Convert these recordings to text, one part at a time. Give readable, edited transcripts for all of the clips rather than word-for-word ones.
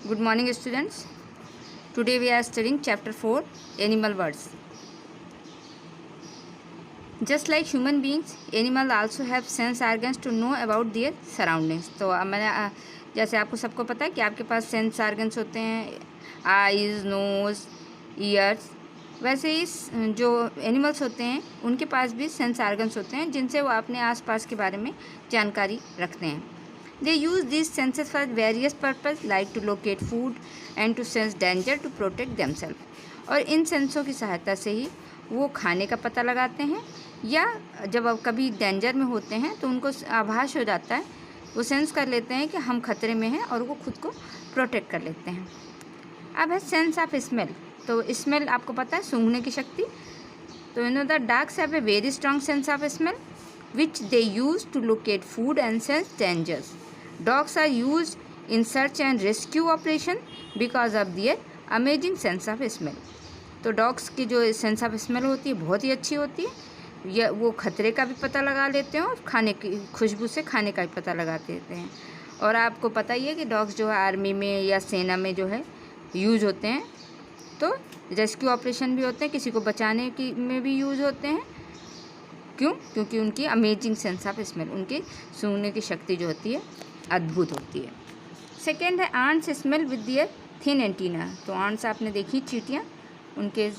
Good morning, students. Today we are studying chapter 4, Animal Words. Just like human beings, animals also have sense organs to know about their surroundings. तो मैंने जैसे आपको सबको पता है कि आपके पास सेंस ऑर्गन्स होते हैं, आईज, नोज़, ईयर्स, वैसे ही जो एनिमल्स होते हैं उनके पास भी सेंस ऑर्गन्स होते हैं जिनसे वो अपने आसपास के बारे में जानकारी रखते हैं. They use these senses for various purposes like to locate food and to sense danger to protect themselves. और इन सेंसों की सहायता से ही वो खाने का पता लगाते हैं या जब अब कभी डेंजर में होते हैं तो उनको आभास हो जाता है, वो सेंस कर लेते हैं कि हम खतरे में हैं और वो खुद को प्रोटेक्ट कर लेते हैं. अब है सेंस ऑफ स्मेल. तो स्मेल आपको पता है सूंघने की शक्ति. तो the dogs have a very strong sense of smell which they use to locate food and sense dangers. Dogs are used in search and rescue operation because of their amazing sense of smell. तो dogs की जो sense of smell होती है बहुत ही अच्छी होती है. यह वो खतरे का भी पता लगा लेते हैं और खाने की खुशबू से खाने का भी पता लगा देते हैं. और आपको पता ही है कि डॉग्स जो है आर्मी में या सेना में जो है यूज़ होते हैं. तो रेस्क्यू ऑपरेशन भी होते हैं, किसी को बचाने की में भी यूज़ होते हैं. क्यों? क्योंकि उनकी अमेजिंग सेंस ऑफ स्मेल, उनकी सूंघने की शक्ति जो होती है अद्भुत होती है. सेकेंड है ants smell with their thin antenna. तो आंट्स आपने देखी चींटियाँ, उनके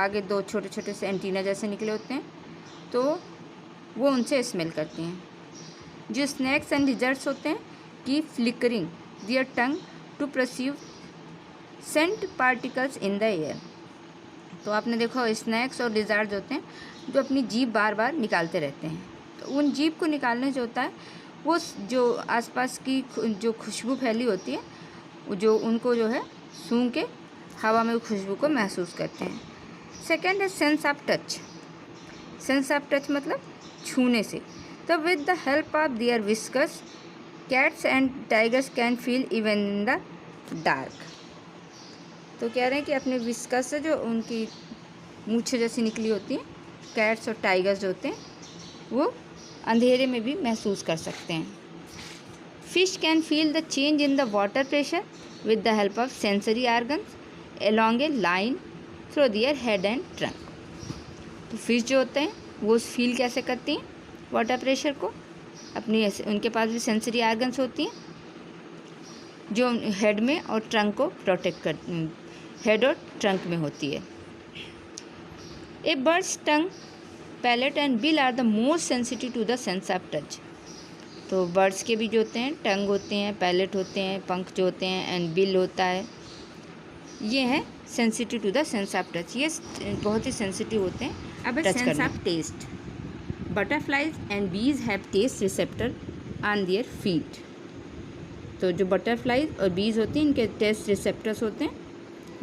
आगे दो छोटे छोटे से एंटीना जैसे निकले होते हैं, तो वो उनसे स्मेल करती हैं. जो स्नैक्स एंड लिजर्ड्स होते हैं की flickering their tongue to perceive scent particles in the air. तो आपने देखा स्नैक्स और लिजर्ड्स होते हैं जो अपनी जीभ बार बार निकालते रहते हैं. तो उन जीभ को निकालने जो होता है वो जो आसपास की जो खुशबू फैली होती है जो उनको जो है सूंघ के हवा में खुशबू को महसूस करते हैं. सेकेंड है sense of touch. Sense of touch मतलब छूने से. तो with the help of their whiskers cats and tigers can feel even in the dark. तो कह रहे हैं कि अपने विस्कर्स से जो उनकी मूछें जैसी निकली होती हैं, कैट्स और टाइगर्स जो होते हैं वो अंधेरे में भी महसूस कर सकते हैं. Fish can feel the change in the water pressure with the help of sensory organs along a line through their head and trunk. तो फिश जो होते हैं वो फील कैसे करती हैं वाटर प्रेशर को, अपनी उनके पास भी सेंसरी ऑर्गन्स होती हैं जो हेड में और ट्रंक को प्रोटेक्ट कर हेड और ट्रंक में होती है. A bird's tongue, palate and bill are the most sensitive to the sense of touch. तो बर्ड्स के भी जो होते हैं टंग होते हैं, पैलेट होते हैं, पंख जो होते हैं एंड बिल होता है, ये है sensitive to the sense of touch. ये बहुत ही सेंसिटिव होते हैं. अब sense of taste. Butterflies and bees have taste receptor on their feet. तो जो बटरफ्लाइज और बीज होती हैं इनके टेस्ट रिसेप्टर्स होते हैं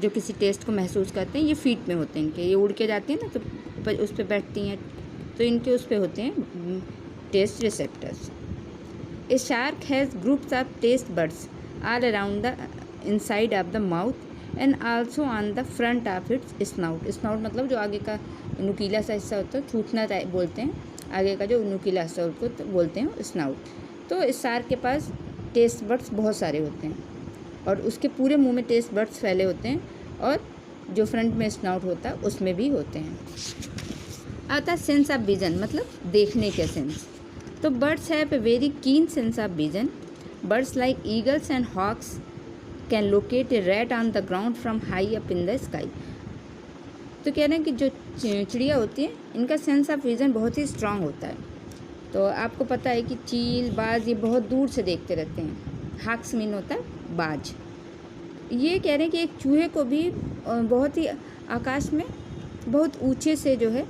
जो किसी टेस्ट को महसूस करते हैं. ये फीट में होते हैं इनके, ये उड़ के जाती हैं ना तो उस पर बैठती हैं, तो इनके उस पर होते हैं taste receptors. A shark has groups of taste birds all around the inside of the mouth and also on the front of its snout. Snout मतलब जो आगे का नुकीला सा हिस्सा होता है, थूथना बोलते हैं, आगे का जो नुकीला हिस्सा उसको तो बोलते हैं स्नाउट. तो इस शार्क के पास टेस्ट बर्ड्स बहुत सारे होते हैं और उसके पूरे मुंह में टेस्ट बर्ड्स फैले होते हैं और जो फ्रंट में स्नाउट होता है उसमें भी होते हैं. आता है सेंस ऑफ विजन, मतलब देखने के सेंस. तो birds have a very keen sense of vision. Birds like eagles and hawks can locate a rat on the ground from high up in the sky. तो कह रहे हैं कि जो चिड़िया होती है इनका सेंस ऑफ विजन बहुत ही स्ट्रांग होता है. तो आपको पता है कि चील, बाज ये बहुत दूर से देखते रहते हैं. हॉक्स मीन होता है बाज. ये कह रहे हैं कि एक चूहे को भी बहुत ही आकाश में बहुत ऊंचे से जो है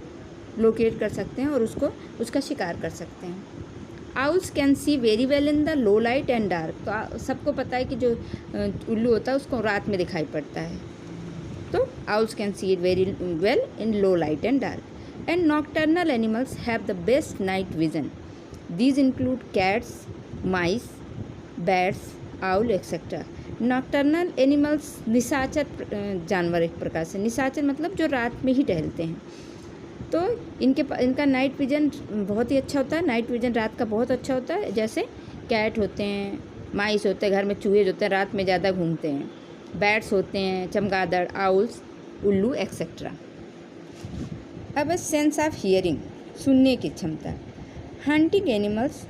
लोकेट कर सकते हैं और उसका शिकार कर सकते हैं. Owls can see very well in the low light and dark. तो सबको पता है कि जो उल्लू होता है उसको रात में दिखाई पड़ता है. तो owls can see it very well in low light and dark. And nocturnal animals have the best night vision. These include cats, mice, bats, owl etcetera. Nocturnal animals निशाचर जानवर एक प्रकार से. निशाचर मतलब जो रात में ही टहलते हैं. तो इनका नाइट विजन बहुत ही अच्छा होता है. नाइट विजन रात का बहुत अच्छा होता है. जैसे कैट होते हैं, माइस होते हैं, घर में चूहे जो होते हैं रात में ज़्यादा घूमते हैं। बैट्स होते हैं, चमगादड़, आउल्स, उल्लू एक्सेट्रा। अब सेंस ऑफ हियरिंग, सुनने की क्षमता। Hunting animals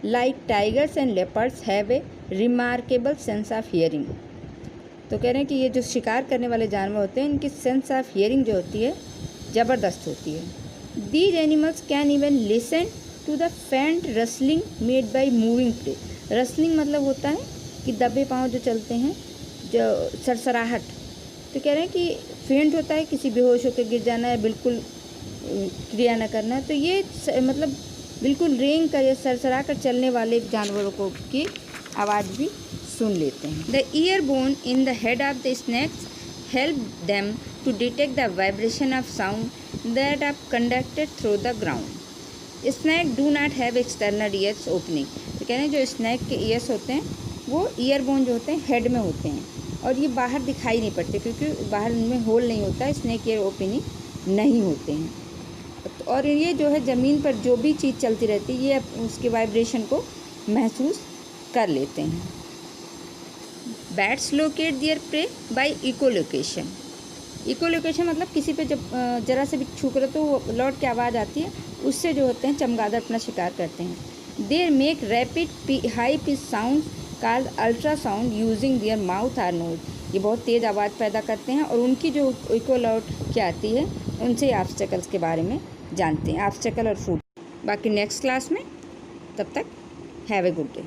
like tigers and leopards have a remarkable sense of hearing. तो कह रहे हैं कि ये जो शिकार करने वाले जानवर होते हैं इनकी सेंस ऑफ हियरिंग जो होती है ज़बरदस्त होती है। These animals can even listen to the faint rustling made by moving prey. Rustling मतलब होता है कि दबे पाँव जो चलते हैं, जो सरसराहट। तो कह रहे हैं कि फेंट होता है किसी बेहोश होकर गिर जाना है, बिल्कुल क्रिया न करना, तो ये मतलब बिल्कुल रेंग कर या सरसरा कर चलने वाले जानवरों को की आवाज़ भी सुन लेते हैं। The ear bone in the head of the snakes help them to detect the vibration of sound that are conducted through the ground. Snake do not have external ears opening. तो कह रहे हैं जो स्नैक के years होते हैं वो year bone जो होते हैं हेड में होते हैं और ये बाहर दिखाई नहीं पड़ते क्योंकि बाहर उनमें होल नहीं होता है, स्नैक ईयर ओपनिंग नहीं होते हैं। और ये जो है ज़मीन पर जो भी चीज़ चलती रहती है ये उसके वाइब्रेशन को महसूस कर लेते हैं। Bats locate their prey by echolocation. Echolocation मतलब किसी पे जब ज़रा से भी छू करो तो वो लौट के आवाज़ आती है, उससे जो होते हैं चमगादड़ अपना शिकार करते हैं। They make rapid high pitch sound called ultrasound using their mouth or nose. ये बहुत तेज़ आवाज़ पैदा करते हैं और उनकी जो इको लौट क्या आती है उनसे ऑब्स्टेकल्स के बारे में जानते हैं, ऑब्स्टेकल और फूड। बाकी नेक्स्ट क्लास में, तब तक हैव ए गुड डे।